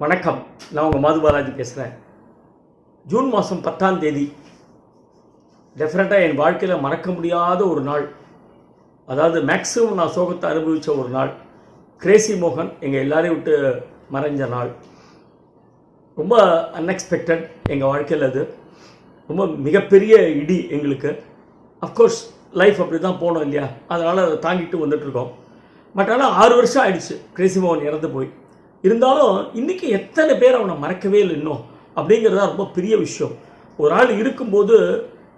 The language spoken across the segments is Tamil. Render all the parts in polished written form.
வணக்கம். நான் உங்கள் மாது பாலாஜி பேசுகிறேன். ஜூன் மாதம் 10ஆம் தேதி டெஃபினட்டாக என் வாழ்க்கையில் மறக்க முடியாத ஒரு நாள். அதாவது மேக்ஸிமம் நான் சோகத்தை அனுபவித்த ஒரு நாள். கிரேசி மோகன் எங்கள் எல்லாரையும் விட்டு மறைஞ்ச நாள். ரொம்ப அன்எக்ஸ்பெக்டட் எங்கள் வாழ்க்கையில். அது ரொம்ப மிகப்பெரிய இடி எங்களுக்கு. அஃப்கோர்ஸ் லைஃப் அப்படி தான் போனோம் இல்லையா, அதனால் அதை தாங்கிட்டு வந்துட்டுருக்கோம். பட் ஆனால் 6 வருஷம் ஆயிடுச்சு கிரேசி மோகன் இறந்து போய். இருந்தாலும் இன்றைக்கி எத்தனை பேர் அவனை மறக்கவே இல்லை இன்னும் அப்படிங்கிறதா ரொம்ப பெரிய விஷயம். ஒரு ஆள் இருக்கும்போது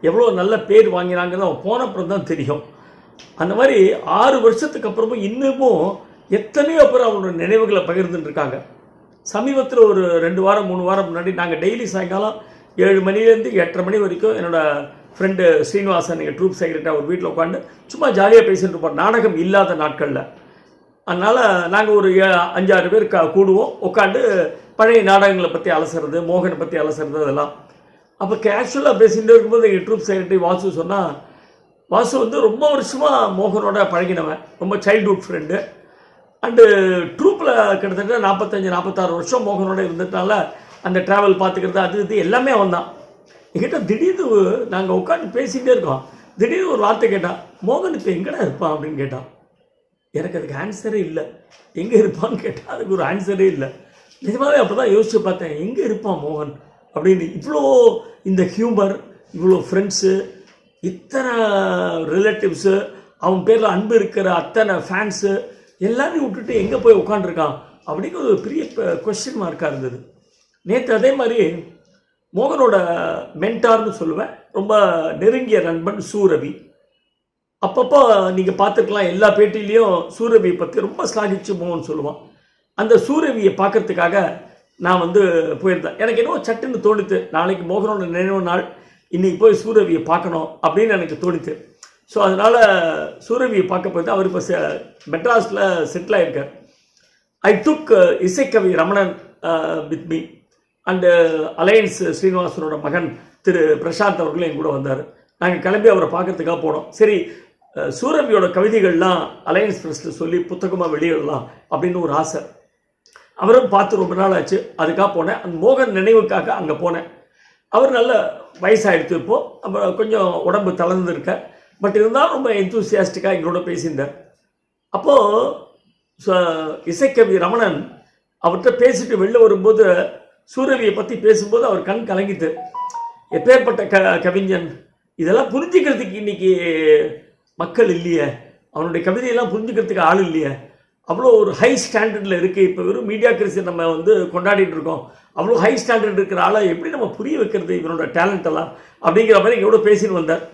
எவ்வளோ நல்ல பேர் வாங்கினாங்கன்னு அவன் போனப்புறம் தான் தெரியும். அந்த மாதிரி 6 வருஷத்துக்கு அப்புறமும் இன்னமும் எத்தனையோ பேர் அவனோட நினைவுகளை பகிர்ந்துட்டு இருக்காங்க. சமீபத்தில் ஒரு 2 வாரம் 3 வாரம் முன்னாடி நாங்கள் டெய்லி சாயங்காலம் 7 மணிலேருந்து 8:30 மணி வரைக்கும் என்னோடய ஃப்ரெண்டு ஸ்ரீனிவாசன், எங்கள் ட்ரூப் செக்ரட்டரி, அவர் வீட்டில் உட்காந்து சும்மா ஜாலியாக பேசிட்டு இருப்போம், நாடகம் இல்லாத நாட்களில். அதனால் நாங்கள் ஒரு 5-6 பேர் கூடுவோம், உட்காந்து பழைய நாடகங்களை பற்றி அலசுறது, மோகனை பற்றி அலசுறது, அதெல்லாம். அப்போ கேஷுவலாக பேசிகிட்டு இருக்கும்போது எங்கள் ட்ரூப் செக்ரட்டரி வாசு சொன்னால், வாசு வந்து ரொம்ப வருஷமாக மோகனோட பழகினவன், ரொம்ப சைல்ட்ஹுட் ஃப்ரெண்டு. அண்டு ட்ரூப்பில் கிட்டத்தட்ட 45-46 வருஷம் மோகனோட இருந்ததுனால அந்த ட்ராவல் பார்த்துக்கிறது அது இது எல்லாமே அவன் தான். என்கிட்ட திடீர்னு நாங்கள் உட்காந்து பேசிகிட்டே இருக்கோம், திடீர்னு ஒரு வார்த்தை கேட்டான், மோகன் இப்போ எங்கடா இருப்பான் அப்படின்னு கேட்டான். எனக்கு அதுக்கு ஆன்சரே இல்லை. எங்கே இருப்பான்னு கேட்டால் அதுக்கு ஒரு ஆன்சரே இல்லை. நிஜமாகவே அப்போ தான் யோசித்து பார்த்தேன், எங்கே இருப்பான் மோகன் அப்படின்னு. இவ்வளோ இந்த ஹியூமர், இவ்வளோ ஃப்ரெண்ட்ஸு, இத்தனை ரிலேட்டிவ்ஸு, அவன் பேரில் அன்பு இருக்கிற அத்தனை ஃபேன்ஸு எல்லாரையும் விட்டுட்டு எங்கே போய் உட்காண்டிருக்கான் அப்படிங்கிற ஒரு பெரிய கொஸ்டின் மார்க்காக இருந்தது. நேற்று அதே மாதிரி மோகனோட மென்டார்னு சொல்லுவேன், ரொம்ப நெருங்கிய நண்பன் சூரவி. அப்பப்போ நீங்கள் பார்த்துருக்கலாம், எல்லா பேட்டிலையும் சூரவியை பற்றி ரொம்ப ஸ்லாகிச்சு மோகன் சொல்லுவான். அந்த சூரவியை பார்க்குறதுக்காக நான் வந்து போயிருந்தேன். எனக்கு என்னவோ சட்டுன்னு தோணித்து, நாளைக்கு மோகனோட நினைவு நாள், இன்றைக்கி போய் சூரவியை பார்க்கணும் அப்படின்னு எனக்கு தோணித்து. ஸோ அதனால் சூரவியை பார்க்க போயிட்டு அவர் இப்போ மெட்ராஸில் செட்டில் ஆகிருக்கார். I took Isaikkavi Ramanan with me and Alliance ஸ்ரீனிவாசனோட மகன் திரு பிரசாந்த் அவர்களும் என் கூட வந்தார். நாங்கள் கிளம்பி அவரை பார்க்குறதுக்காக போனோம். சரி, சூரவியோட கவிதைகள்லாம் அலையன்ஸ் ப்ரெஸ்ஸில் சொல்லி புத்தகமாக வெளியிடலாம் அப்படின்னு ஒரு ஆசை. அவரும் பார்த்து ரொம்ப நாள் ஆச்சு, அதுக்காக போனேன். அந்த மோகன் நினைவுக்காக அங்கே போனேன். அவர் நல்ல வயசாகிடுத்து, இப்போது அப்புறம் கொஞ்சம் உடம்பு தளர்ந்துருக்க, பட் இருந்தாலும் ரொம்ப எந்தூசியாஸ்டிக்காக எங்களோட பேசியிருந்தார். அப்போது இசைக்கவி ரமணன் அவர்கிட்ட பேசிட்டு வெளில வரும்போது சூரவியை பற்றி பேசும்போது அவர் கண் கலங்கிட்டு, எப்பேற்பட்ட கவிஞன், இதெல்லாம் புரிஞ்சுக்கிறதுக்கு இன்றைக்கி மக்கள் இல்லையே, அவனுடைய கவிதையெல்லாம் புரிஞ்சுக்கிறதுக்கு ஆள் இல்லையே, அவ்வளோ ஒரு ஹை ஸ்டாண்டர்டில் இருக்குது. இப்போ வெறும் மீடியா கிரிசி நம்ம வந்து கொண்டாடிட்டு இருக்கோம், அவ்வளோ ஹை ஸ்டாண்டர்ட் இருக்கிற ஆளை எப்படி நம்ம புரிய வைக்கிறது இவனோட டேலண்ட் எல்லாம் அப்படிங்கிற மாதிரி எங்களோட பேசின்னு வந்தார்.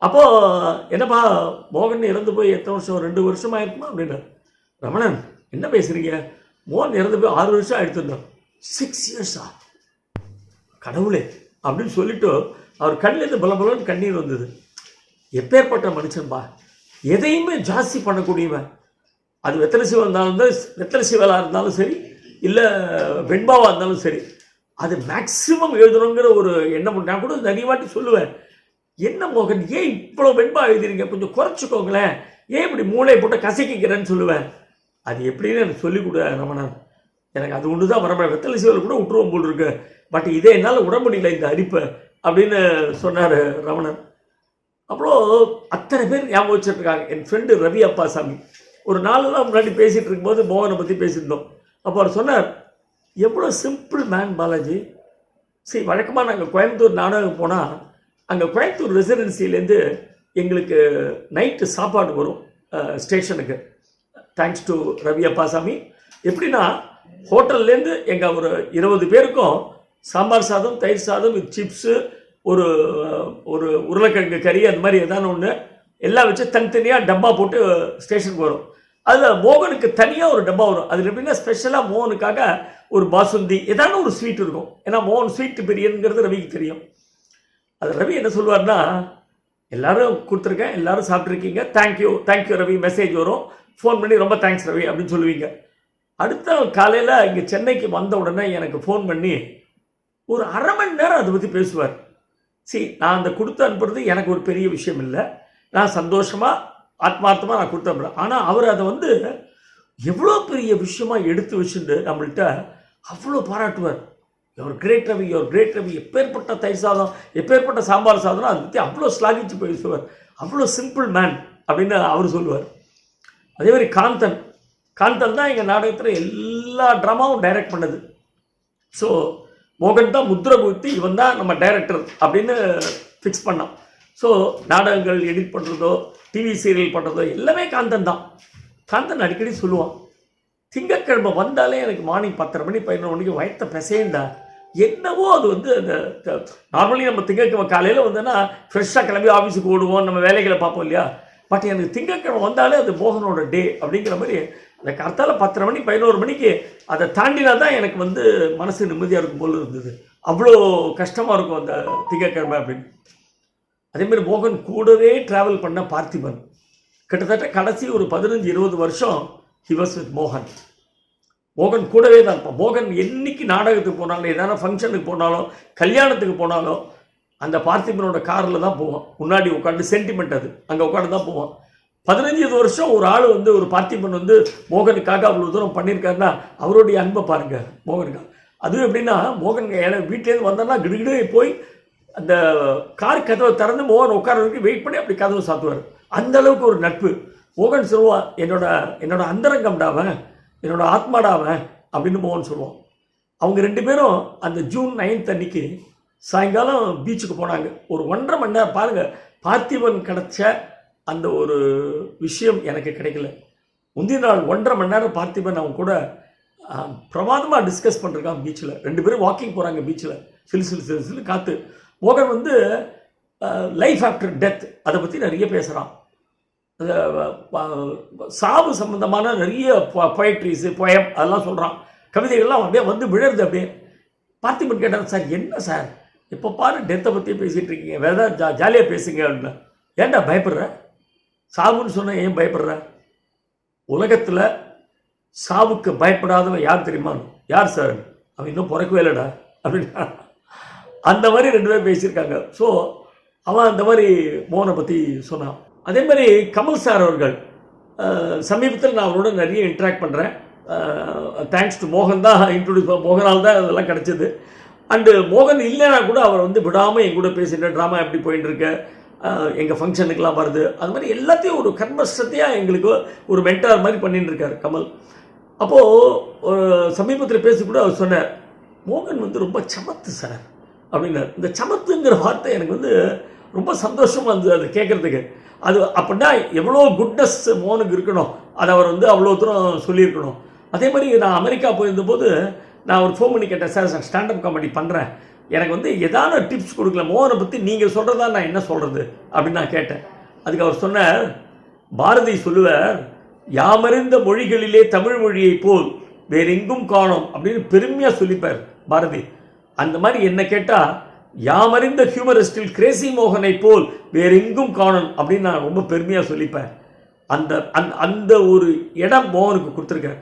அப்போது என்னப்பா மோகன் இறந்து போய் எத்தனை வருஷம், 2 வருஷமாக இருக்குமா அப்படின்னார். ரமணன் என்ன பேசுகிறீங்க, மோகன் இறந்து போய் 6 வருஷம் ஆகிடுத்துருந்தோம். 6 இயர்ஸா கடவுளே அப்படின்னு சொல்லிவிட்டு அவர் கண்ணிலேருந்து பலபலன்னு கண்ணீர் வந்தது. எப்பேற்பட்ட மனுஷன்பா, எதையுமே ஜாஸ்தி பண்ணக்கூடியவன். அது வெத்தலை சிவா இருந்தாலும் வெத்தலை சிவலாக இருந்தாலும் சரி, இல்லை வெண்பாவாக இருந்தாலும் சரி, அது மேக்ஸிமம் எழுதணுங்கிற ஒரு எண்ணம். நான் கூட நிறைய வாட்டி சொல்லுவேன், என்ன மோகன் ஏன் இவ்வளோ வெண்பா எழுதுறீங்க, கொஞ்சம் குறைச்சிக்கோங்களேன், ஏன் இப்படி மூளையை போட்டு கசக்கிக்கிறேன்னு சொல்லுவேன். அது எப்படின்னு எனக்கு சொல்லிக் கொடு ரமணன், எனக்கு அது ஒன்று தான் வரப்பட, வெத்தலை சிவல் கூட விட்டுருவோம் போல் இருக்கு, பட் இதே என்னால் விட முடியல இந்த அரிப்பை அப்படின்னு சொன்னார் ரமணன். அப்புறம் அத்தனை பேர் ஞாபகம் வச்சுட்ருக்காங்க. என் ஃப்ரெண்டு ரவி அப்பாசாமி ஒரு 4 நாள் முன்னாடி பேசிகிட்டு இருக்கும்போது மோகனை பற்றி பேசியிருந்தோம். அப்போ அவர் சொன்னார், எவ்வளோ சிம்பிள் மேன் பாலாஜி. சரி, வழக்கமாக நாங்கள் கோயம்புத்தூர் நாடகம் போனால் அங்கே கோயம்புத்தூர் ரெசிடென்சிலேருந்து எங்களுக்கு நைட்டு சாப்பாடு வரும் ஸ்டேஷனுக்கு, தேங்க்ஸ் டு ரவி அப்பாசாமி. எப்படின்னா ஹோட்டல்லேருந்து எங்கள் ஒரு 20 பேருக்கும் சாம்பார் சாதம், தயிர் சாதம் வித் சிப்ஸு, ஒரு ஒரு உருளைக்கிழங்கு கறி, அந்த மாதிரி எதான ஒன்று எல்லாம் வச்சு தனித்தனியாக டப்பா போட்டு ஸ்டேஷனுக்கு வரும். அதில் மோகனுக்கு தனியாக ஒரு டப்பா வரும். அதில் எப்படின்னா ஸ்பெஷலாக மோகனுக்காக ஒரு பாசுந்தி ஏதான ஒரு ஸ்வீட் இருக்கும். ஏன்னா மோகன் ஸ்வீட் பிரியனுங்கிறது ரவிக்கு தெரியும். அது ரவி என்ன சொல்லுவார்னா, எல்லோரும் கொடுத்துருக்கேன், எல்லோரும் சாப்பிட்ருக்கீங்க, தேங்க்யூ ரவி, மெசேஜ் வரும், ஃபோன் பண்ணி ரொம்ப தேங்க்ஸ் ரவி அப்படின்னு சொல்லுவீங்க. அடுத்த காலையில் இங்கே சென்னைக்கு வந்த உடனே எனக்கு ஃபோன் பண்ணி ஒரு 1/2 மணி நேரம் அதை பற்றி பேசுவார். நான் அந்த கொடுத்து அனுப்புறது எனக்கு ஒரு பெரிய விஷயம் இல்லை, நான் சந்தோஷமாக ஆத்மார்த்தமாக நான் கொடுத்து அனுப்புகிறேன். ஆனால் அவர் அதை வந்து எவ்வளோ பெரிய விஷயமாக எடுத்து வச்சுட்டு நம்மள்கிட்ட அவ்வளோ பாராட்டுவார். You're great Ravi, you're great Ravi, எப்பேற்பட்ட தயிர் சாதம், எப்பேற்பட்ட சாம்பார் சாதம், அதை பற்றி அவ்வளோ ஸ்லாகிச்சு பேசுவார். அவ்வளோ சிம்பிள் மேன் அப்படின்னு அவர் சொல்லுவார். அதே மாதிரி காந்தன் தான் எங்கள் நாடகத்தில் எல்லா ட்ராமாவும் டைரக்ட் பண்ணது. ஸோ மோகன் தான் முத்திரை குத்தி இவன் தான் நம்ம டைரக்டர் அப்படின்னு ஃபிக்ஸ் பண்ணான். ஸோ நாடகங்கள் எடிட் பண்ணுறதோ டிவி சீரியல் பண்ணுறதோ எல்லாமே காந்தன் தான். காந்தன் அடிக்கடி சொல்லுவான், திங்கட்கிழமை வந்தாலே எனக்கு மார்னிங் 10:30 மணி 11 மணிக்கு வயத்தை பிசையண்டா. என்னவோ அது வந்து அந்த நார்மலி நம்ம திங்கட்கிழமை காலையில் வந்தோன்னா ஃப்ரெஷ்ஷாக கிளம்பி ஆஃபீஸுக்கு ஓடுவோம், நம்ம வேலைகளை பார்ப்போம் இல்லையா. பட் எனக்கு திங்கட்கிழமை வந்தாலே அது மோகனோட டே அப்படிங்கிற மாதிரி அந்த கரெக்டால் 10:30 மணி 11 மணிக்கு அதை தாண்டினா தான் எனக்கு வந்து மனசு நிம்மதியாக இருக்கும் போல இருந்தது. அவ்வளோ கஷ்டமாக இருக்கும் அந்த திங்கட்கிழமை அப்படின்னு. அதேமாதிரி மோகன் கூடவே ட்ராவல் பண்ண பார்த்திபன் கிட்டத்தட்ட கடைசி ஒரு 15-20 வருஷம் ஹி வாஸ் வித் மோகன் கூடவே தான் இருப்பான். மோகன் என்னைக்கு நாடகத்துக்கு போனாலும், ஏதாவது ஃபங்க்ஷனுக்கு போனாலும், கல்யாணத்துக்கு போனாலும் அந்த பார்த்திபனோட காரில் தான் போவான். முன்னாடி உட்காந்து சென்டிமெண்ட் அது அங்கே உட்காந்து தான் போவான். 15 வருஷம் ஒரு ஆள் வந்து ஒரு பார்த்திபன் வந்து மோகனுக்காக அவ்வளோ தூரம் பண்ணியிருக்காருன்னா அவருடைய அன்பை பாருங்கள் மோகனுக்காக. அதுவும் எப்படின்னா மோகன் வீட்டிலேருந்து வந்தோன்னா கிடுகிடு போய் அந்த கார் கதவை திறந்து மோகன் உட்கார வரைக்கும் வெயிட் பண்ணி அப்படி கதவை சாத்துவார். அந்த அளவுக்கு ஒரு நட்பு. மோகன் சொல்லுவான், என்னோட அந்தரங்கம்டாவன், என்னோட ஆத்மாடாவன் அப்படின்னு மோகன் சொல்லுவான். அவங்க 2 பேரும் அந்த ஜூன் 9 அன்னைக்கு சாயங்காலம் பீச்சுக்கு போனாங்க. ஒரு 1.5 மணி நேரம் பாருங்கள். பார்த்திபன் கிடச்ச அந்த ஒரு விஷயம் எனக்கு கிடைக்கல. முந்திய நாள் 1.5 மணி நேரம் பார்த்திபன் அவங்க கூட பிரமாதமாக டிஸ்கஸ் பண்ணிருக்கான் பீச்சில். 2 பேரும் வாக்கிங் போகிறாங்க பீச்சில், சிலு காற்று. மோகன் வந்து லைஃப் ஆஃப்டர் டெத் அதை பற்றி நிறைய பேசுகிறான். சாவு சம்பந்தமான நிறைய பொயட்ரிஸு பொயம் அதெல்லாம் சொல்கிறான். கவிதைகள்லாம் அப்படியே வந்து விழுறது. அப்படியே பார்த்திபன் கேட்டார், சார் என்ன சார் இப்போ பாரு டெத்தை பற்றி பேசிகிட்டு இருக்கீங்க, வேறு ஏதாவது ஜாலியாக பேசுங்க அப்படின்னா. ஏன்டா பயப்படுற? சாவுன்னு சொன்னால் ஏன் பயப்படுற? உலகத்தில் சாவுக்கு பயப்படாதவன் யார் தெரியுமா? யார் சார்? அவன் இன்னும் பிறக்கவே இல்லைடா அப்படின்னா. அந்த மாதிரி 2 பேர் பேசியிருக்காங்க. ஸோ அவன் அந்த மாதிரி மோகனை பற்றி சொன்னான். அதே மாதிரி கமல் சார் அவர்கள் சமீபத்தில் நான் அவரோட நிறைய இன்ட்ராக்ட் பண்ணுறேன். தேங்க்ஸ் டு மோகன் தான் இன்ட்ரடியூஸ், மோகனால் தான் இதெல்லாம் கிடச்சிது. அண்டு மோகன் இல்லைன்னா கூட அவர் வந்து விடாமல் என் கூட பேசிட்டு ட்ராமா எப்படி போயின்னு இருக்கு, எங்கள் ஃபங்க்ஷனுக்கெலாம் வருது, அது மாதிரி எல்லாத்தையும் ஒரு கன்வர்சத்தையாக எங்களுக்கு ஒரு மென்டார் மாதிரி பண்ணிட்டு இருக்கார் கமல். அப்போது சமீபத்தில் பேசி கூட அவர் சொன்னார், மோகன் வந்து ரொம்ப சமத்து சார் அப்படின்னார். இந்த சமத்துங்கிற வார்த்தை எனக்கு வந்து ரொம்ப சந்தோஷமாக இருந்தது அதை கேட்குறதுக்கு. அது அப்படின்னா எவ்வளோ குட்னஸ் மோகனுக்கு இருக்கணும், அதை அவர் வந்து அவ்வளோ தூரம் சொல்லியிருக்கணும். அதே மாதிரி நான் அமெரிக்கா போயிருந்தபோது நான் ஒரு ஃபோன் பண்ணி கேட்டேன், சார் ஸ்டாண்டப் காமெடி பண்ணுறேன், எனக்கு வந்து ஏதாவது டிப்ஸ் கொடுக்கல, மோகனை பற்றி நீங்கள் சொல்கிறதா நான் என்ன சொல்கிறது அப்படின்னு நான் கேட்டேன். அதுக்கு அவர் சொன்னார், பாரதி சொல்லுவார், யாமறிந்த மொழிகளிலே தமிழ் மொழியை போல் வேற எங்கும் காணோம் அப்படின்னு பெருமையாக சொல்லிப்பார் பாரதி. அந்த மாதிரி என்ன கேட்டால் யாமறிந்த ஹியூமரிஸ்டில் கிரேசி மோகனை போல் வேற எங்கும் காணோம் அப்படின்னு நான் ரொம்ப பெருமையாக சொல்லிப்பேன். அந்த அந்த ஒரு இடம் மோகனுக்கு கொடுத்துருக்கேன்.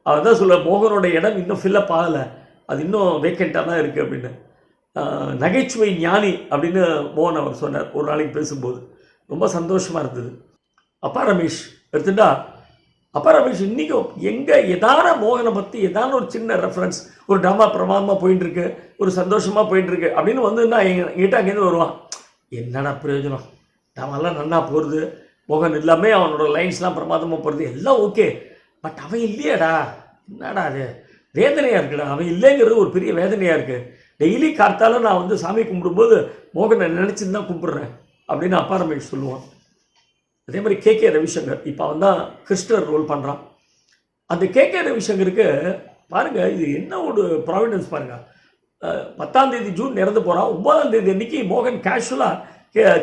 அதுதான் சொல்ல, மோகனோட இடம் இன்னும் ஃபில்லப் ஆகலை, அது இன்னும் வேக்கண்ட்டாக தான் இருக்குது அப்படின்னு. நகைச்சுவை ஞானி அப்படின்னு மோகன் அவர் சொன்னார் ஒரு நாளைக்கு பேசும்போது. ரொம்ப சந்தோஷமாக இருந்தது. அப்பா ரமேஷ் எடுத்துட்டா, அப்பா ரமேஷ் இன்றைக்கும் எங்கே எதான மோகனை பற்றி ஏதான ஒரு சின்ன ரெஃபரன்ஸ், ஒரு ட்ராமா பிரமாதமாக போயின்ட்டுருக்கு, ஒரு சந்தோஷமாக போயின்ட்டுருக்கு அப்படின்னு வந்து நான் என்கிட்ட அங்கேருந்து வருவான். என்னடா பிரயோஜனம், ட்ராமாலாம் நன்னா போகிறது, மோகன் எல்லாமே அவனோட லைன்ஸ்லாம் பிரமாதமாக போகிறது, எல்லாம் ஓகே, பட் அவன் இல்லையாடா, என்னடா அது வேதனையாக இருக்குடா, அவன் இல்லைங்கிறது ஒரு பெரிய வேதனையாக இருக்குது. டெய்லி கார்த்தால நான் வந்து சாமி கும்பிடும்போது மோகனை நினச்சின்னு தான் கும்பிட்றேன் அப்படின்னு அப்பா ரமேஷ் சொல்லுவான். அதே மாதிரி கே ரவிசங்கர் இப்போ அவன் தான் கிருஷ்ணர் ரோல் பண்ணுறான். அந்த கே ரவிசங்கருக்கு பாருங்கள், இது என்ன ஒரு ப்ராவிடன்ஸ் பாருங்கள். 10ஆம் தேதி ஜூன் இறந்து போகிறான். 9ஆம் தேதி அன்றைக்கி மோகன் கேஷுவலாக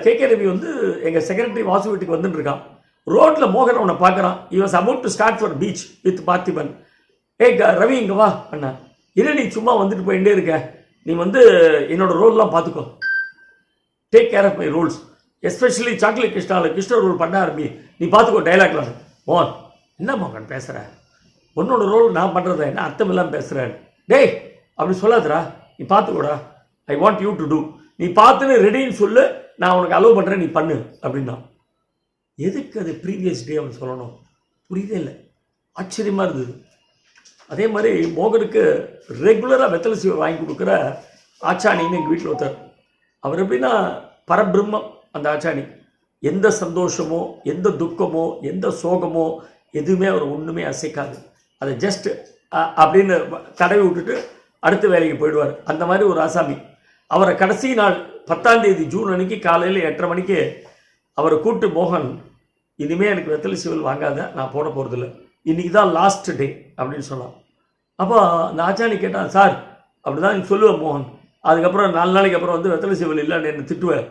கே ரவி வந்து எங்கள் செக்ரட்டரி வாசு வீட்டுக்கு வந்துட்டு இருக்கான். ரோட்டில் மோகன் அவனை பார்க்குறான். he was about to start for beach with Parthiban. Ravi இங்கே வா அண்ணா, இல்லை நீ சும்மா வந்துட்டு போயிட்டே இருக்க, நீ வந்து என்னோட ரோல்லாம் பார்த்துக்கோ, take care of my rolls, especially chocolate Krishna roll பண்ண ஆரம்பி, நீ பார்த்துக்கோ டைலாக்லாம். மோகன், என்ன மோகன் பேசுகிற, உன்னோட ரோல் நான் பண்ணுறத என்ன அர்த்தம் இல்லாமல் பேசுகிறேன், டேய் அப்படி சொல்லாதடா, நீ பார்த்துக்கோடா, I want you to do, நீ பார்த்துன்னு ரெடின்னு சொல்லு, நான் உனக்கு அலோவ் பண்ணுறேன், நீ பண்ணு அப்படின்னா. எதுக்கு அது ப்ரீவியஸ் டே அவன் சொல்லணும், புரியவே இல்லை, ஆச்சரியமாக இருந்தது. அதே மாதிரி மோகனுக்கு ரெகுலராக வெத்தலை சீவல் வாங்கி கொடுக்குற ஆச்சாணின்னு எங்கள் வீட்டில் ஒருத்தர். அவர் எப்படின்னா பரபிரம்மம் அந்த ஆச்சாணி. எந்த சந்தோஷமோ எந்த துக்கமோ எந்த சோகமோ எதுவுமே அவர் ஒன்றுமே அசைக்காது. அதை ஜஸ்ட் அப்படின்னு தடவி விட்டுட்டு அடுத்த வேலைக்கு போயிடுவார். அந்த மாதிரி ஒரு ஆசாமி. அவரை கடைசி நாள் 10ஆம் தேதி ஜூன் அன்னைக்கு காலையில் 8:30 மணிக்கு அவரை கூப்பிட்டு, மோகன் இனிமேல் எனக்கு வெத்தலை சீவல் வாங்காத, நான் போட போகிறதில்ல, இன்றைக்கி தான் லாஸ்ட் டே அப்படின்னு சொன்னான். அப்போ அந்த ஆச்சாணி கேட்டான், சார் அப்படி தான் நீ சொல்லுவேன் மோகன், அதுக்கப்புறம் 4 நாளைக்கு அப்புறம் வந்து வெத்தலை சீவல் இல்லைன்னு என்ன திட்டுவேன்.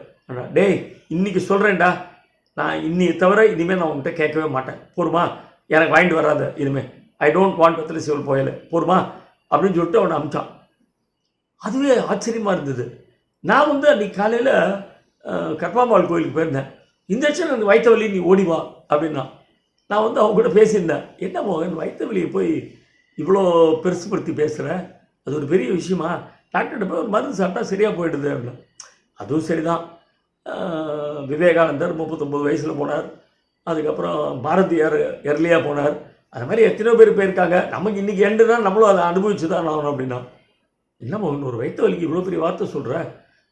டேய் இன்றைக்கி சொல்கிறேன்டா, நான் இன்னி தவிர இனிமேல் நான் உங்கள்கிட்ட கேட்கவே மாட்டேன், போருமா, எனக்கு வாங்கிட்டு வராத இனிமேல், ஐ டோன்ட் வாண்ட் வெத்தலை சீவல் போயலை, போருமா அப்படின்னு சொல்லிட்டு அவனை அமிச்சான். அதுவே ஆச்சரியமாக இருந்தது. நான் வந்து அன்றைக்கி காலையில் கற்பமாள் கோயிலுக்கு போயிருந்தேன். இன்ஜெக்ஷன் எனக்கு வயிற்று வலி, நீ ஓடிவா அப்படின்னா. நான் வந்து அவங்க கூட பேசியிருந்தேன். என்ன மோகன் வயிற்று வலியை போய் இவ்வளோ பெருசுப்படுத்தி பேசுகிறேன், அது ஒரு பெரிய விஷயமா, டாக்டர்கிட்ட போய் ஒரு மருந்து சாப்பிட்டா சரியாக போயிடுது அப்படின்னா. அதுவும் சரிதான். விவேகானந்தர் 39 வயசில் போனார். அதுக்கப்புறம் பாரதியார் எர்லியாக போனார். அது மாதிரி எத்தனையோ பேர் போயிருக்காங்க. நமக்கு இன்றைக்கி எண்டுனா நம்மளும் அதை அனுபவிச்சு தான் ஆகணும் அப்படின்னா. என்ன மோகன் ஒரு வயிற்று வலிக்கு இவ்வளோ பெரிய வார்த்தை சொல்கிற,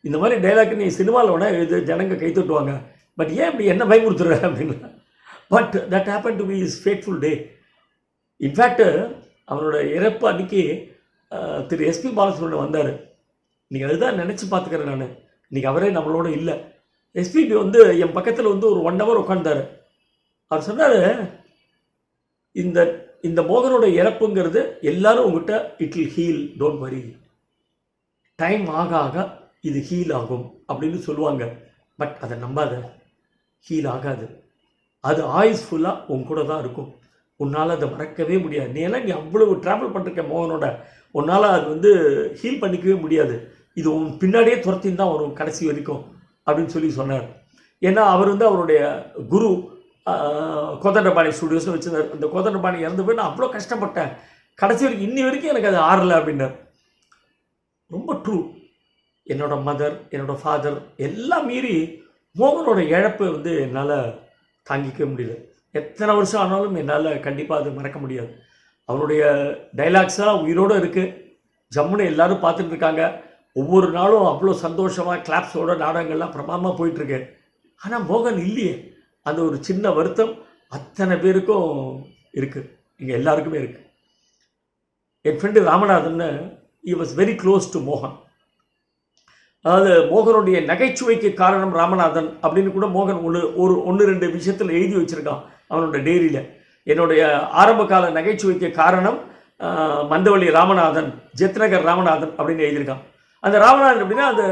இந்த மாதிரி டைலாக் நீ சினிமாவில் வேணால் இது ஜனங்க கை தட்டுவாங்க, பட் ஏன் இப்படி என்ன பயமுறுத்துற அப்படின்னா. But that happen to be is fateful day. In fact அவனோட இறப்பு அன்றைக்கி திரு எஸ்பி பாலசுப்ரமணியன் வந்தார். இன்றைக்கி அதுதான் நினச்சி பார்த்துக்கிறேன் நான். இன்றைக்கி அவரே நம்மளோட இல்லை. எஸ்பிபி வந்து என் பக்கத்தில் வந்து ஒரு 1 hour உட்காந்தார். அவர் சொன்னார், இந்த இந்த மோகனோட இறப்புங்கிறது எல்லாரும் உங்கள்கிட்ட it will heal, don't worry, time ஆக ஆக இது ஹீல் ஆகும் அப்படின்னு சொல்லுவாங்க. பட் அதை நம்பாத, ஹீல் ஆகாது. அது ஆயுஸ் ஃபுல்லாக உன் கூட தான் இருக்கும். உன்னால் அதை மறக்கவே முடியாது. நீ அவ்வளவு ட்ராவல் பண்ணிருக்க மோகனோட, உன்னால் அது வந்து ஹீல் பண்ணிக்கவே முடியாது. இது உன் பின்னாடியே துரத்தின்னு தான் வரும் கடைசி வரைக்கும் அப்படின்னு சொல்லி சொன்னார். ஏன்னா அவர் வந்து அவருடைய குரு கோதண்டபாணி ஸ்டுடியோஸ்னு வச்சுருந்தார். அந்த கோதண்டபாணி இறந்து போய் நான் அவ்வளோ கஷ்டப்பட்டேன், கடைசி வரைக்கும் இன்னி வரைக்கும் எனக்கு அது ஆறலை அப்படின்னார். ரொம்ப ட்ரூ. என்னோட மதர், என்னோடய ஃபாதர் எல்லாம் மீறி மோகனோட இழப்பை வந்து என்னால் தாங்கிக்கவே முடியல. எத்தனை வருஷம் ஆனாலும் என்னால் கண்டிப்பாக அது மறக்க முடியாது. அவருடைய டைலாக்ஸாக உயிரோடு இருக்குது. ஜம்முன்னு எல்லோரும் பார்த்துட்டு இருக்காங்க. ஒவ்வொரு நாளும் அவ்வளோ சந்தோஷமாக கிளாப்ஸோட நாடகங்கள்லாம் பிரமாதமாக போயிட்டுருக்கு. ஆனால் மோகன் இல்லையே, அந்த ஒரு சின்ன வருத்தம் அத்தனை பேருக்கும் இருக்குது, இங்கே எல்லாருக்குமே இருக்குது. என் friend Ramanathan, he was very close to மோகன். அதாவது மோகனுடைய நகைச்சுவைக்கு காரணம் ராமநாதன் அப்படின்னு கூட மோகன் ஒன்று ரெண்டு விஷயத்தில் எழுதி வச்சுருக்கான் அவனோட டைரியில். என்னுடைய ஆரம்ப கால நகைச்சுவைக்கு காரணம் மந்தவள்ளி ராமநாதன், ஜெத்நகர் ராமநாதன் அப்படின்னு எழுதியிருக்கான். அந்த ராமநாதன் அப்படின்னா அந்த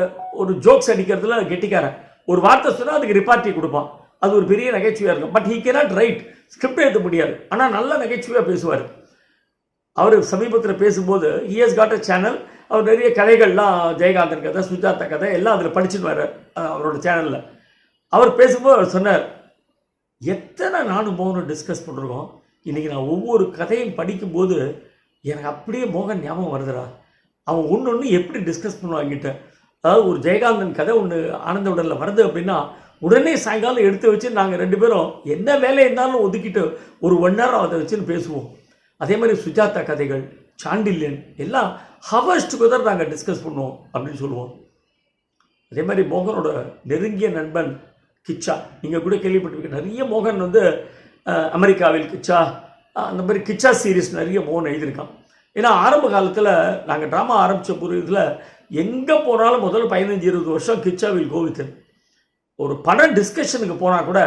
ஒரு ஜோக்ஸ் அடிக்கிறதுல கெட்டிக்காரன். ஒரு வார்த்தை சொன்னால் அதுக்கு ரிப்பார்ட்டி கொடுப்பான். அது ஒரு பெரிய நகைச்சுவையாக இருக்கும். But he cannot write, script எழுத முடியாது. ஆனால் நல்ல நகைச்சுவையாக பேசுவார். அவர் சமீபத்தில் பேசும்போது he has got a channel. அவர் நிறைய கதைகள்லாம், ஜெயகாந்தன் கதை, சுஜாதா கதை எல்லாம் அதில் படிச்சுட்டு வர்றார் அவரோட சேனலில். அவர் பேசும்போது அவர் சொன்னார், எத்தனை நானும் மோகனை டிஸ்கஸ் பண்ணிருக்கோம், இன்றைக்கி நான் ஒவ்வொரு கதையும் படிக்கும்போது எனக்கு அப்படியே மோகன் ஞாபகம் வருதுடா. அவன் ஒன்று எப்படி டிஸ்கஸ் பண்ணுவாங்கிட்ட. அதாவது ஒரு ஜெயகாந்தன் கதை ஒன்று ஆனந்த உடலில் வருது அப்படின்னா உடனே சாயங்காலம் எடுத்து வச்சு நாங்கள் 2 பேரும் என்ன வேலை இருந்தாலும் ஒதுக்கிட்டு ஒரு 1 hour அதை வச்சுன்னு பேசுவோம். அதே மாதிரி சுஜாதா கதைகள், சாண்டில்யன் எல்லாம் ஹவர்ஸ் டுகெதர் நாங்கள் டிஸ்கஸ் பண்ணுவோம் அப்படின்னு சொல்லுவோம். அதே மாதிரி மோகனோட நெருங்கிய நண்பன் கிச்சா, நீங்கள் கூட கேள்விப்பட்டிருக்கீங்க. நிறைய மோகன் வந்து அமெரிக்காவில் கிச்சா, அந்த மாதிரி கிச்சா சீரீஸ் நிறைய மோகன் எழுதியிருக்கான். ஏன்னா ஆரம்ப காலத்தில் நாங்கள் ட்ராமா ஆரம்பித்த புரியுதில் எங்கே போனாலும் முதல்ல 15-20 வருஷம் கிச்சாவில் கோவித்தன். ஒரு படம் டிஸ்கஷனுக்கு போனால் கூட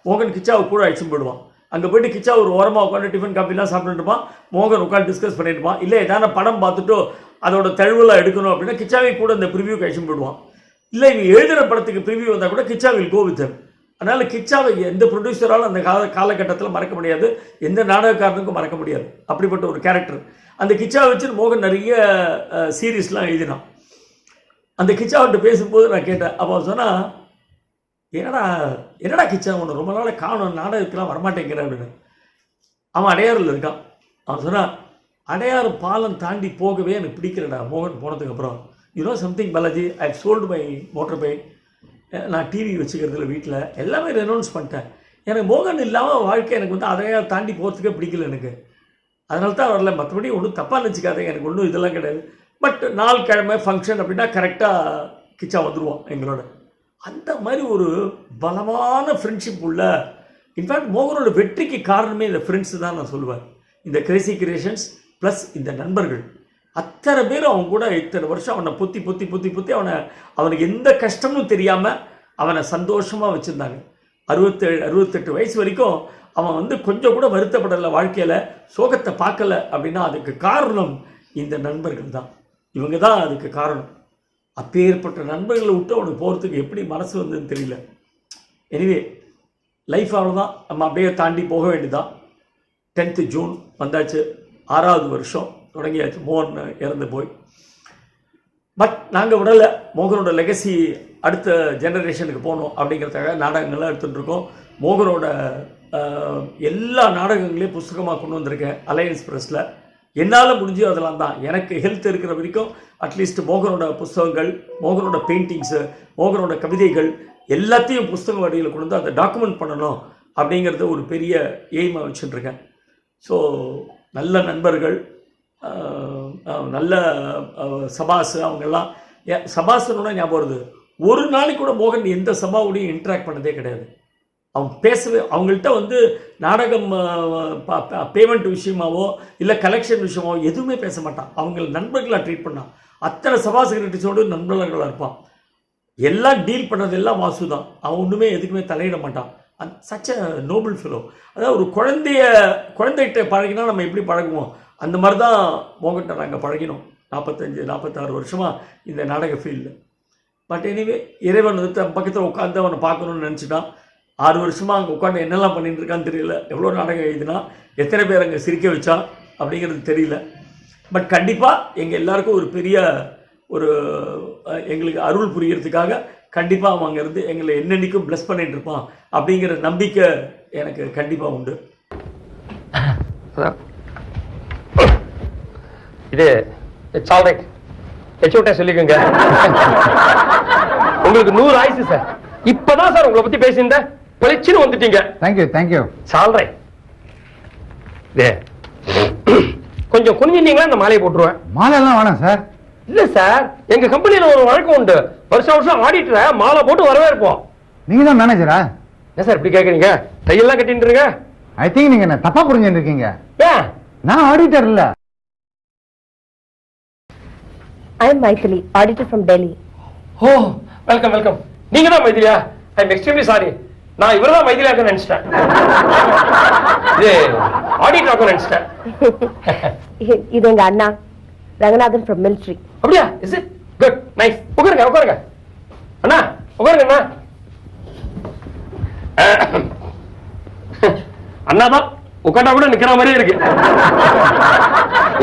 மோகன் கிச்சாவை கூட அழைச்சிட்டு போயிடுவான். அங்கே போய்ட்டு கிச்சா ஒரு ஓரமாக உட்காந்து டிஃபன் காஃபிலாம் சாப்பிட்டுருப்பான், மோகன் உட்காந்து டிஸ்கஸ் பண்ணிட்டுப்பான். இல்லை ஏதாவது படம் பார்த்துட்டோ அதோட தழுவலாக எடுக்கணும் அப்படின்னா கிச்சாவை கூட இந்த ப்ரிவியூக்கு அழைச்சிட்டு போயிடுவான். இல்லை இவங்க எழுதுகிற படத்துக்கு ப்ரிவியூ வந்தால் கூட கிச்சாவில் கோவித்தன். அதனால் கிச்சாவை எந்த ப்ரொடியூசராலும் அந்த காலகட்டத்தில் மறக்க முடியாது, எந்த நாடகக்காரனுக்கும் மறக்க முடியாது. அப்படிப்பட்ட ஒரு கேரக்டர். அந்த கிச்சாவை வச்சு மோகன் நிறைய சீரீஸ்லாம் எழுதினான். அந்த கிச்சாவிட்ட பேசும்போது நான் கேட்டேன். அப்போ சொன்னால், என்னடா கிச்சா ஒன்று ரொம்ப நாளாக காணும், நாடகத்துலாம் வரமாட்டேங்கிறேன் அப்படின்னு. அவன் அடையாறில் இருக்கான். அவன் சொன்னான், அடையாறு பாலம் தாண்டி போகவே எனக்கு பிடிக்கலடா மோகன் போனதுக்கப்புறம். You know something Balaji, I sold my motor bike, நான் டிவி வச்சுக்கிறதுல வீட்டில் எல்லாமே ரெனவுன்ஸ் பண்ணிட்டேன். எனக்கு மோகன் இல்லாமல் வாழ்க்கை எனக்கு வந்து அடையாறு தாண்டி போகிறதுக்கே பிடிக்கல எனக்கு. அதனால தான் வரல. மற்றபடி ஒன்றும் தப்பாக நினச்சிக்காதீங்க, எனக்கு ஒன்றும் இதெல்லாம் கிடையாது. பட் நாள் கிழமை ஃபங்க்ஷன் அப்படின்னா கரெக்டாக கிச்சா வந்துடுவோம் எங்களோட. அந்த மாதிரி ஒரு பலமான ஃப்ரெண்ட்ஷிப் உள்ள, இன்ஃபேக்ட் மோகனோட வெற்றிக்கு காரணமே இந்த ஃப்ரெண்ட்ஸு தான் நான் சொல்லுவேன். இந்த கிரேசி கிரியேஷன்ஸ் ப்ளஸ் இந்த நண்பர்கள் அத்தனை பேர் அவங்க கூட இத்தனை வருஷம் அவனை பொத்தி பொத்தி பொத்தி பொத்தி அவனுக்கு எந்த கஷ்டமும் தெரியாமல் அவனை சந்தோஷமாக வச்சுருந்தாங்க. 67-68 வயசு வரைக்கும் அவன் வந்து கொஞ்சம் கூட வருத்தப்படலை, வாழ்க்கையில் சோகத்தை பார்க்கல. அப்படின்னா அதுக்கு காரணம் இந்த நண்பர்கள் தான், இவங்க தான் அதுக்கு காரணம். அப்பேற்பட்ட நண்பர்களை விட்டு அவனுக்கு போகிறதுக்கு எப்படி மனசு வந்ததுன்னு தெரியல. எனிவே லைஃப் அவ்வளோதான், நம்ம அப்படியே தாண்டி போக வேண்டியதான். 10th ஜூன் வந்தாச்சு, 6வது வருஷம் தொடங்கியாச்சு மோகன் இறந்து போய். பட் நாங்கள் விடலை, மோகனோட லெகசி அடுத்த ஜெனரேஷனுக்கு போகணும் அப்படிங்கிறதுக்காக நாடகங்கள்லாம் எடுத்துகிட்ருக்கோம். மோகனோட எல்லா நாடகங்களையும் புஸ்தகமாக கொண்டு வந்திருக்கேன் அலையன்ஸ் ப்ரெஸ்ஸில். என்னால் முடிஞ்சு அதெல்லாம் தான், எனக்கு ஹெல்த் இருக்கிற வரைக்கும் அட்லீஸ்ட் மோகனோட புஸ்தகங்கள், மோகனோட பெயிண்டிங்ஸு, மோகனோட கவிதைகள் எல்லாத்தையும் புஸ்தக வடிவில் கொண்டு வந்து அதை டாக்குமெண்ட் பண்ணணும் அப்படிங்கிறத ஒரு பெரிய எய்மாக வச்சுட்டுருக்கேன். ஸோ நல்ல நண்பர்கள், நல்ல சபாஸ், அவங்கெல்லாம் சபாஸ்னோட ஞாபகம் வருது. ஒரு நாளைக்கு கூட மோகன் எந்த சபாவோடையும் இன்ட்ராக்ட் பண்ணதே கிடையாது. அவன் பேசவே, அவங்கள்ட்ட வந்து நாடகம் பேமெண்ட் விஷயமாவோ இல்லை கலெக்ஷன் விஷயமாவோ எதுவுமே பேச மாட்டான். அவங்கள நண்பர்களாக ட்ரீட் பண்ணான். அத்தனை சபா செக்ரட்டரிஸோடு நண்பர்களாக இருப்பான். எல்லாம் டீல் பண்ணதெல்லாம் வாசு தான். அவன் ஒன்றுமே எதுக்குமே தலையிட மாட்டான். Such a Nobel fellow. அதாவது ஒரு குழந்தைகிட்ட பழகினா நம்ம எப்படி பழகுவோம், அந்த மாதிரி தான் மோகன்கிட்ட நாங்கள் பழகினோம் 45-46 வருஷமாக இந்த நாடக ஃபீல்டில். பட் எனிவே இறைவன் வந்து பக்கத்தில் உட்காந்து அவனை பார்க்கணுன்னு நினச்சிட்டான். 6 வருஷமாக அங்கே உட்காந்து என்னெல்லாம் பண்ணிட்டு இருக்கான்னு தெரியல. எவ்வளோ நாடகம் எழுதினா, எத்தனை பேர் அங்கே சிரிக்க வச்சான் அப்படிங்கிறது தெரியல. பட் கண்டிப்பாக எங்கள் எல்லாருக்கும் ஒரு பெரிய எங்களுக்கு அருள் புரியறதுக்காக கண்டிப்பாக அவன் அங்கேருந்து எங்களை என்னென்னைக்கும் ப்ளஸ் பண்ணிட்டு இருப்பான் அப்படிங்கிற நம்பிக்கை எனக்கு கண்டிப்பாக உண்டு. இது சால்ரைட் எச்சோட்டே சொல்லிக்கோங்க. உங்களுக்கு 100 ஆயிடுச்சு சார். இப்பதான் சார் உங்களை பத்தி பேசியிருந்தேன், பளிச்சுன்னு வந்துட்டீங்க. தேங்க்யூ சால்ரைட். கொஞ்சம் குனிஞ்சிட்டீங்களா இந்த மாலையை போட்டுருவேன். மாலை எல்லாம் வேணாம் சார். இல்ல சார், எங்க கம்பெனியில ஒரு வழக்கம் உண்டு, வருஷம் ஆடிட்டர மாலை போட்டு வரவே இருப்போம். நீங்க தான் மேனேஜரா? என்ன சார் இப்படி கேக்குறீங்க? கையெல்லாம் கட்டிட்டு ஐ திங்க் நீங்க என்ன தப்பா புரிஞ்சுட்டு இருக்கீங்க. நான் ஆடிட்டர் இல்ல. I am Maithili, auditor from Delhi. Oh, welcome. நீங்க தான் மைதிலியா? I am extremely sorry. நான் இவர்தான் மைதிலியாக்க நினைச்சிட்டேன். இது ஆடிட்டர் நினைச்சிட்டேன். இது எங்க அண்ணா ரங்கநாதன் from military. அப்படியா? Is it? Good, nice. உட்காருங்க. அண்ணா, உட்காருங்க அண்ணா. அண்ணா தான் உட்காண்டா கூட நிக்கிற மாதிரியே இருக்கு.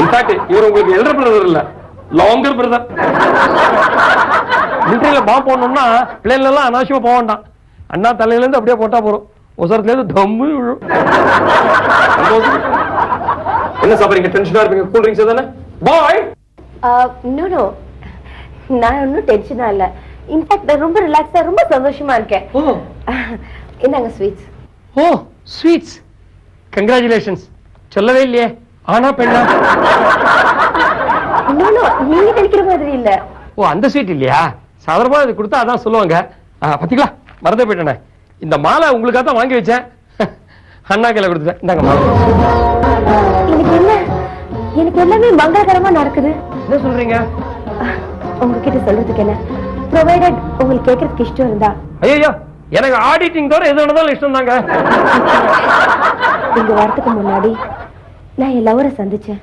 இன்ஃபேக்ட் இவர் உங்களுக்கு எல்டர் பிரதர் இல்ல, லாங்கர் பிரதர். மிலிட்டரியில பாம்பு போடணும்னா பிளேன்ல எல்லாம் அனாவசியமா போக வேண்டாம். அண்ணா தலையில இருந்து அப்படியே போட்டா போறோம், உசரத்துல இருந்து தம்மு விழும். என்ன சாப்பிடுறீங்க? டென்ஷனா இருப்பீங்க. கூல் ட்ரிங்க்ஸ் தானே? பாய். நோ நான் ஒன்னும் டென்ஷனா இல்ல. இன்ஃபேக்ட் ரொம்ப ரிலாக்ஸா ரொம்ப சந்தோஷமா இருக்கேன். என்னங்க ஸ்வீட்ஸ்? ஓ ஸ்வீட்ஸ், கங்க்ராச்சுலேஷன்ஸ். சொல்லவே இல்லையே, ஆனா பெண்ணா? நோ நீங்க நினைக்கிற மாதிரி இல்ல. ஓ அந்த ஸ்வீட் இல்லையா? சாதாரணமா இது கொடுத்தா அதான் சொல்லுவாங்க. பாத்தீங்களா, மறந்தே போயிட்டேனே. இந்த மாலை உங்களுக்காக தான் வாங்கி வச்சேன், அண்ணா கையில கொடுத்துட்டேன். இந்தாங்க மாலை. எனக்கு எல்லாமே மங்களகரமா நடக்குது. என்ன சொல்றீங்க? உங்ககிட்ட சொல்றதுக்கு என்ன, ப்ரொவைடட் உங்களுக்கு கேட்கறதுக்கு இஷ்டம் இருந்தா. ஐயோ, எனக்கு ஆடிட்டிங் தவிர எது வேணாலும் இஷ்டம் தாங்க. இங்க வரதுக்கு முன்னாடி நான் என் லவரை சந்திச்சேன்,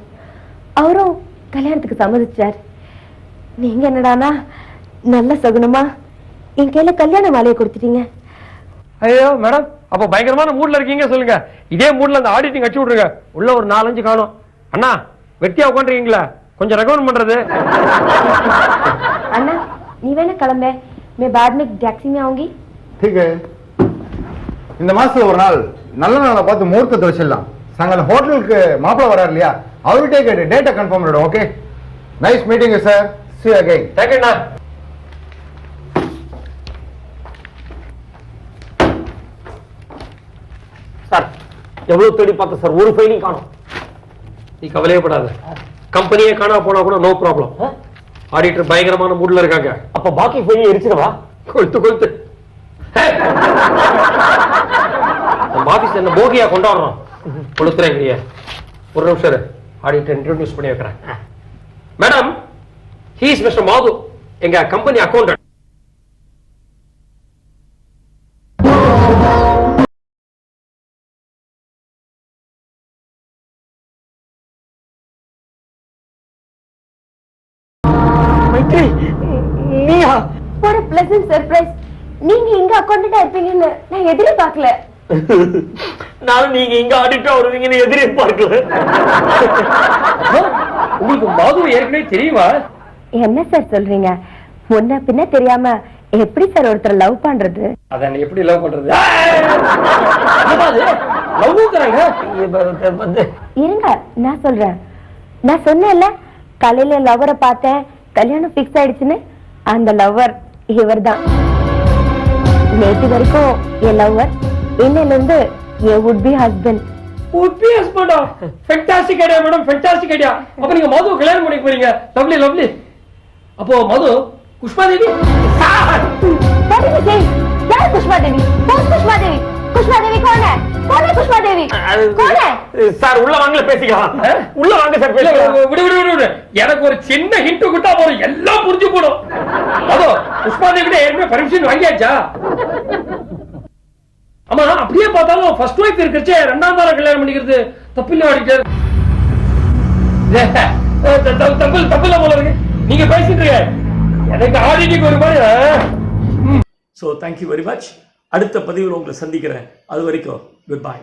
அவரும் கல்யாணத்துக்கு சம்மதிச்சார். நீங்க என்னடானா நல்ல சகுனமா என் கையில கல்யாண மாலையை கொடுத்துட்டீங்க. ஐயோ மேடம், அப்ப பயங்கரமான மூட்ல இருக்கீங்க. சொல்லுங்க, இதே மூட்ல அந்த ஆடிட்டிங் அடிச்சு விடுங்க. உள்ள ஒரு 4-5 காணும். அண்ணா வெட்டியா உட்காந்துருக்கீங்களா? கொஞ்சம் ரெக்கமெண்ட் பண்றது. அண்ணா நீ வேணா கிளம்ப, मैं बाद में टैक्सी में आऊंगी. ठीक है. இந்த மாசத்துல ஒரு நாள் நல்ல நாளை பார்த்து முகூர்த்தத்தை வச்சிடலாம். சாயங்காலம் ஹோட்டலுக்கு மாப்பிள்ள வராரு இல்லையா, அவர்கிட்டே கேட்டு டேட்டை கன்ஃபார்ம் பண்ணிடும். Okay, nice meeting sir. See you again. Thank you, Anna. Sir எவ்வளவு தேடி பார்த்தேன் சார், ஒரு ஃபைலிங் காணும். நீ கவலையே படாத. கம்பெனியே காணா போனா கூட நோ ப்ராப்ளம். ஆடிட்டர் பயங்கரமான மூட்ல இருக்காங்க. அப்ப பாக்கி போய் எரிச்சிடவா? கொளுத்து நம்ம ஆபீஸ்ல என்ன போகியா கொண்டாடுறோம். கொளுத்துறேங்கிறிய. ஒரு நிமிஷம் ஆடிட்டர் இன்ட்ரோடியூஸ் பண்ணி வைக்கிறேன். Madam, he is Mr. மாது, எங்க கம்பெனி அக்கௌண்டன்ட். நீயா? ஒரு பிளசன்ட் சர்ப்ரைஸ். நீங்க இங்க அக்கௌண்டண்டா இருப்பீங்கன்னு நான் எதிர்பார்க்கல. நானும் நீங்க இங்க ஆடிட்டர் வருவீங்கன்னு எதிர்பார்க்கல. உங்களுக்கு மாது ஏற்கனவே தெரியுமா? என்ன சார் சொல்றீங்க? முன்ன பின்ன தெரியாம எப்படி சார் ஒருத்தர் லவ் பண்றது? அத எப்படி லவ் பண்றது? லவ்ங்கறாங்க. இருங்க, நான் சொல்றேன். நான் சொன்னேன்ல, காலையில லவ்வரை பார்த்தேன், கல்யாணம் பிக்ஸ் ஆயிடுச்சுன்னு. அந்த லவ்வர் இவர்தான். நேற்று வரைக்கும் என் லவ்வர், இன்னையில இருந்து என் would be husband. உப்பி ஹஸ்பண்டா? Fantastic idea madam, fantastic idea. அப்ப நீங்க மது கல்யாணம் பண்ணி போறீங்க. Lovely lovely. அப்போ மது புஷ்பா தேவி? யார் புஷ்பா தேவி? புஷ்பா தேவி? புஷ்பா தேவி कौन है? कौन है पुष्पा देवी? कौन है? சார் உள்ள வாங்கல பேசிக்கலாம். உள்ள வாங்க சார் பேசிக்கலாம். விடு. எனக்கு ஒரு சின்ன ஹிண்ட் கொடுத்தா போதும், எல்லாம் புரிஞ்சு போடும். அதோ புஷ்பா தேவிட்ட ஏற்கனவே பர்மிஷன் வாங்கியாச்சா? ஆமா, அப்படியே பார்த்தாலும் ஃபர்ஸ்ட் வைஃப் இருக்கச்சே ரெண்டாம் தாரம் கல்யாணம் பண்ணிக்கிறது தப்பில்லை ஆடிட்டர். தப்பில்லை போல இருக்கு. நீங்க பேசிட்டு எனக்கு ஆடிட்டிங் ஒரு மாதிரி. So thank you very much. அடுத்த பதிவில் உங்களை சந்திக்கிறேன். அது வரைக்கும் குட் பை.